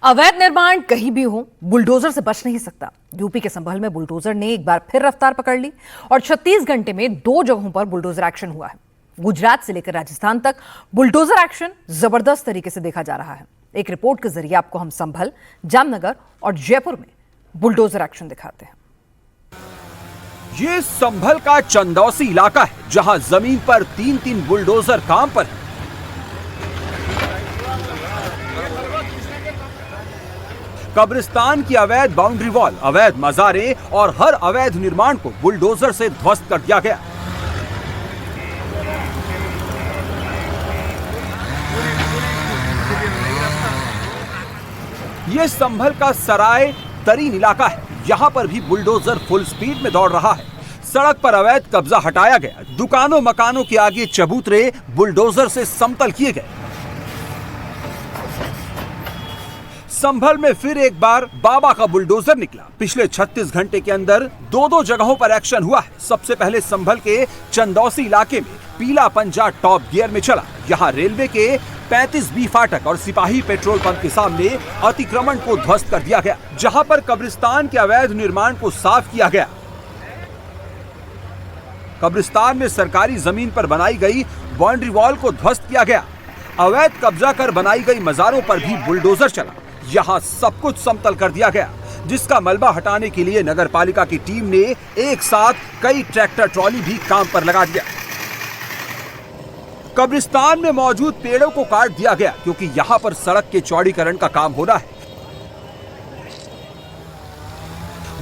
अवैध निर्माण कहीं भी हो, बुलडोजर से बच नहीं सकता। यूपी के संभल में बुलडोजर ने एक बार फिर रफ्तार पकड़ ली और 36 घंटे में 2 जगहों पर बुलडोजर एक्शन हुआ है। गुजरात से लेकर राजस्थान तक बुलडोजर एक्शन जबरदस्त तरीके से देखा जा रहा है। एक रिपोर्ट के जरिए आपको हम संभल, जामनगर और जयपुर में बुलडोजर एक्शन दिखाते हैं। ये संभल का चंदौसी इलाका है, जहां जमीन पर 3-3 बुलडोजर काम पर है। कब्रिस्तान की अवैध बाउंड्री वॉल, अवैध मजारे और हर अवैध निर्माण को बुलडोजर से ध्वस्त कर दिया गया। ये संभल का सराय तरीन इलाका है। यहाँ पर भी बुलडोजर फुल स्पीड में दौड़ रहा है। सड़क पर अवैध कब्जा हटाया गया, दुकानों मकानों के आगे चबूतरे बुलडोजर से समतल किए गए। संभल में फिर एक बार बाबा का बुलडोजर निकला। पिछले 36 घंटे के अंदर 2 जगहों पर एक्शन हुआ है। सबसे पहले संभल के चंदौसी इलाके में पीला पंजा टॉप गियर में चला। यहाँ रेलवे के 35B फाटक और सिपाही पेट्रोल पंप के सामने अतिक्रमण को ध्वस्त कर दिया गया, जहाँ पर कब्रिस्तान के अवैध निर्माण को साफ किया गया। कब्रिस्तान में सरकारी जमीन पर बनाई गई बाउंड्री वॉल को ध्वस्त किया गया। अवैध कब्जा कर बनाई गई मजारों पर भी बुलडोजर चला। यहाँ सब कुछ समतल कर दिया गया, जिसका मलबा हटाने के लिए नगर पालिका की टीम ने एक साथ कई ट्रैक्टर ट्रॉली भी काम पर लगा दिया। कब्रिस्तान में मौजूद पेड़ों को काट दिया गया, क्योंकि यहाँ पर सड़क के चौड़ीकरण का काम होना है।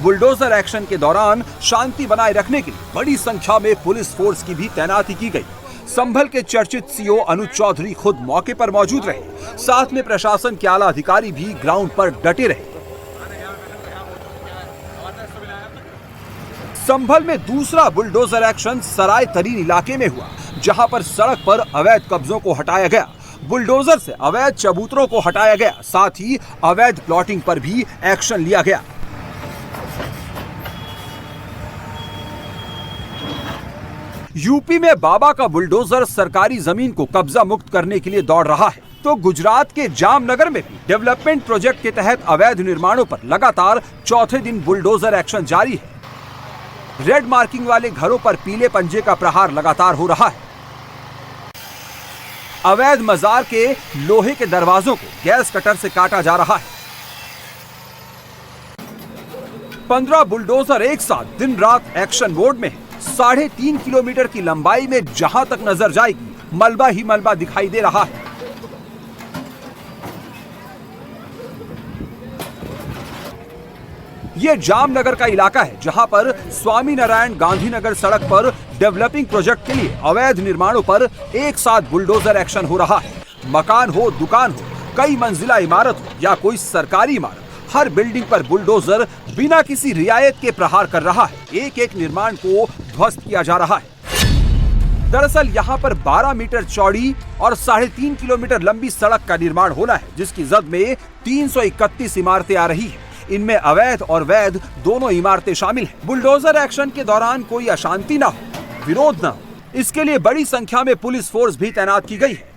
बुलडोजर एक्शन के दौरान शांति बनाए रखने के लिए बड़ी संख्या में पुलिस फोर्स की भी तैनाती की गई। संभल के चर्चित सीओ अनुज चौधरी खुद मौके पर मौजूद रहे। साथ में प्रशासन के आला अधिकारी भी ग्राउंड पर डटे रहे। संभल में दूसरा बुलडोजर एक्शन सराय तरीन इलाके में हुआ, जहां पर सड़क पर अवैध कब्जों को हटाया गया। बुलडोजर से अवैध चबूतरों को हटाया गया, साथ ही अवैध प्लॉटिंग पर भी एक्शन लिया गया। यूपी में बाबा का बुलडोजर सरकारी जमीन को कब्जा मुक्त करने के लिए दौड़ रहा है, तो गुजरात के जामनगर में भी डेवलपमेंट प्रोजेक्ट के तहत अवैध निर्माणों पर लगातार चौथे दिन बुलडोजर एक्शन जारी है। रेड मार्किंग वाले घरों पर पीले पंजे का प्रहार लगातार हो रहा है। अवैध मजार के लोहे के दरवाजों को गैस कटर से काटा जा रहा है। 15 बुलडोजर एक साथ दिन रात एक्शन मोड में है। 3.5 किलोमीटर की लंबाई में जहां तक नजर जाएगी मलबा ही मलबा दिखाई दे रहा है। यह जामनगर का इलाका है, जहां पर स्वामी नारायण गांधीनगर सड़क पर डेवलपिंग प्रोजेक्ट के लिए अवैध निर्माणों पर एक साथ बुलडोजर एक्शन हो रहा है। मकान हो, दुकान हो, कई मंजिला इमारत हो या कोई सरकारी इमारत, हर बिल्डिंग पर बुलडोजर बिना किसी रियायत के प्रहार कर रहा है। एक एक निर्माण को ध्वस्त किया जा रहा है। दरअसल यहाँ पर 12 मीटर चौड़ी और 3.5 किलोमीटर लंबी सड़क का निर्माण होना है, जिसकी जद में 331 इमारतें आ रही हैं। इनमें अवैध और वैध दोनों इमारतें शामिल हैं। बुलडोजर एक्शन के दौरान कोई अशांति न हो, विरोध न हो, इसके लिए बड़ी संख्या में पुलिस फोर्स भी तैनात की गई है।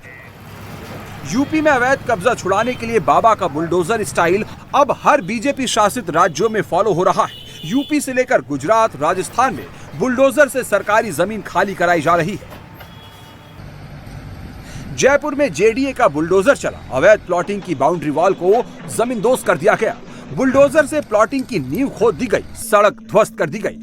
यूपी में अवैध कब्जा छुड़ाने के लिए बाबा का बुलडोजर स्टाइल अब हर बीजेपी शासित राज्यों में फॉलो हो रहा है। यूपी से लेकर गुजरात, राजस्थान में बुलडोजर से सरकारी जमीन खाली कराई जा रही है। जयपुर में जेडीए का बुलडोजर चला। अवैध प्लॉटिंग की बाउंड्री वॉल को जमींदोज कर दिया गया। बुलडोजर से प्लॉटिंग की नींव खोद दी गई, सड़क ध्वस्त कर दी गई।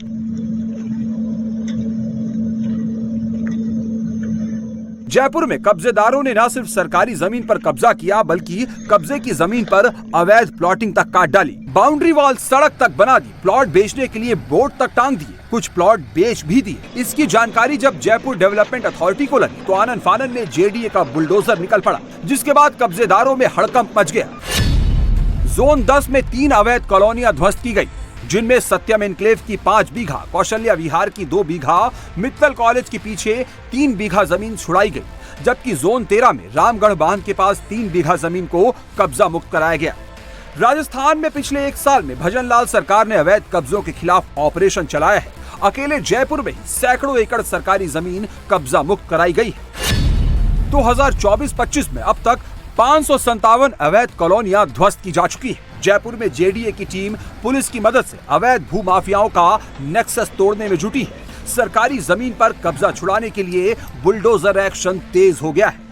जयपुर में कब्जेदारों ने न सिर्फ सरकारी जमीन पर कब्जा किया, बल्कि कब्जे की जमीन पर अवैध प्लॉटिंग तक काट डाली। बाउंड्री वॉल सड़क तक बना दी, प्लॉट बेचने के लिए बोर्ड तक टांग दिए, कुछ प्लॉट बेच भी दिए। इसकी जानकारी जब जयपुर डेवलपमेंट अथॉरिटी को लगी, तो आनन फानन में जेडीए का बुलडोजर निकल पड़ा, जिसके बाद कब्जेदारों में हड़कंप मच गया। जोन 10 में 3 अवैध कॉलोनियां ध्वस्त की गई, जिनमें सत्यम एनक्लेव की 5 बीघा, कौशल्या विहार की 2 बीघा, मित्तल कॉलेज के पीछे 3 बीघा जमीन छुड़ाई गई, जबकि जोन 13 में रामगढ़ बांध के पास 3 बीघा जमीन को कब्जा मुक्त कराया गया। राजस्थान में पिछले 1 साल में भजनलाल सरकार ने अवैध कब्जों के खिलाफ ऑपरेशन चलाया है। अकेले जयपुर में सैकड़ों एकड़ सरकारी जमीन कब्जा मुक्त कराई गई है। 2024-25 में अब तक 557 अवैध कॉलोनियां ध्वस्त की जा चुकी है। जयपुर में जेडीए की टीम पुलिस की मदद से अवैध भू माफियाओं का नेक्सस तोड़ने में जुटी है। सरकारी जमीन पर कब्जा छुड़ाने के लिए बुलडोजर एक्शन तेज हो गया है।